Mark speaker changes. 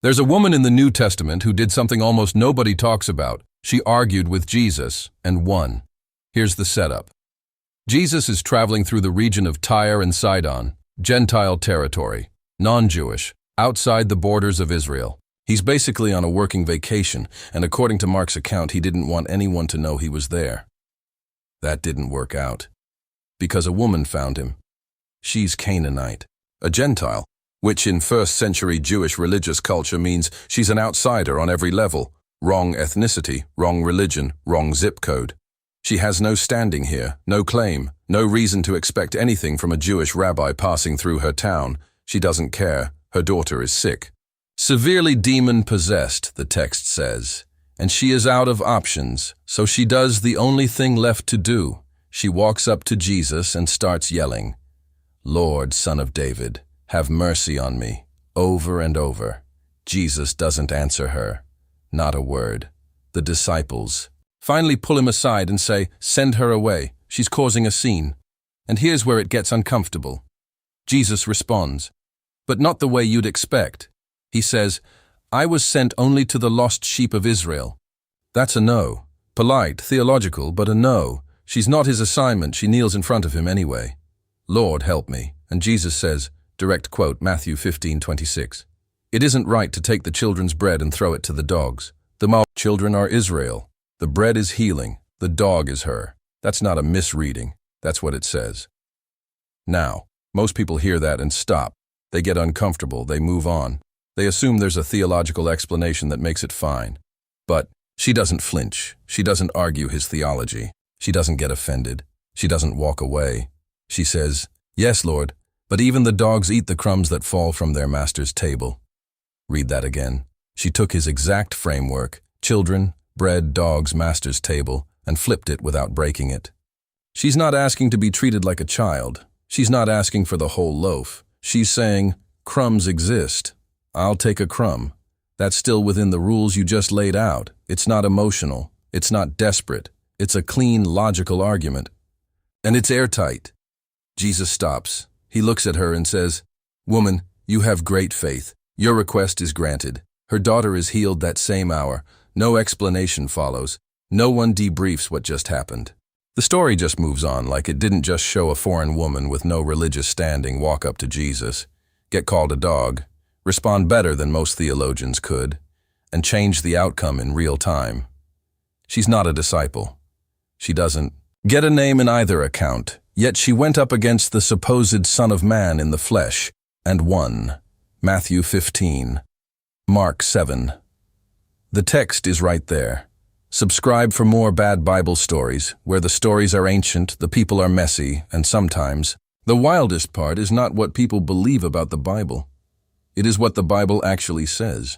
Speaker 1: There's a woman in the New Testament who did something almost nobody talks about. She argued with Jesus and won. Here's the setup. Jesus is traveling through the region of Tyre and Sidon, Gentile territory, non-Jewish, outside the borders of Israel. He's basically on a working vacation, and according to Mark's account, he didn't want anyone to know he was there. That didn't work out, because a woman found him. She's Canaanite, a Gentile, which in first-century Jewish religious culture means she's an outsider on every level. Wrong ethnicity, wrong religion, wrong zip code. She has no standing here, no claim, no reason to expect anything from a Jewish rabbi passing through her town. She doesn't care. Her daughter is sick. Severely demon-possessed, the text says, and she is out of options, so she does the only thing left to do. She walks up to Jesus and starts yelling, "Lord, Son of David, have mercy on me," over and over. Jesus doesn't answer her. Not a word. The disciples finally pull him aside and say, "Send her away. She's causing a scene." And here's where it gets uncomfortable. Jesus responds, but not the way you'd expect. He says, "I was sent only to the lost sheep of Israel." That's a no. Polite, theological, but a no. She's not his assignment. She kneels in front of him anyway. "Lord, help me." And Jesus says, direct quote, Matthew 15:26. "It isn't right to take the children's bread and throw it to the dogs. The children are Israel. The bread is healing. The dog is her." That's not a misreading. That's what it says. Now, most people hear that and stop. They get uncomfortable. They move on. They assume there's a theological explanation that makes it fine. But she doesn't flinch. She doesn't argue his theology. She doesn't get offended. She doesn't walk away. She says, "Yes, Lord, but even the dogs eat the crumbs that fall from their master's table." Read that again. She took his exact framework, children, bread, dogs, master's table, and flipped it without breaking it. She's not asking to be treated like a child. She's not asking for the whole loaf. She's saying, crumbs exist. I'll take a crumb. That's still within the rules you just laid out. It's not emotional. It's not desperate. It's a clean, logical argument. And it's airtight. Jesus stops. He looks at her and says, "Woman, you have great faith. Your request is granted." Her daughter is healed that same hour. No explanation follows. No one debriefs what just happened. The story just moves on, like it didn't just show a foreign woman with no religious standing walk up to Jesus, get called a dog, respond better than most theologians could, and change the outcome in real time. She's not a disciple. She doesn't get a name in either account, yet she went up against the supposed Son of Man in the flesh and won. Matthew 15. Mark 7. The text is right there. Subscribe for more bad Bible stories, where the stories are ancient, the people are messy, and sometimes the wildest part is not what people believe about the Bible. It is what the Bible actually says.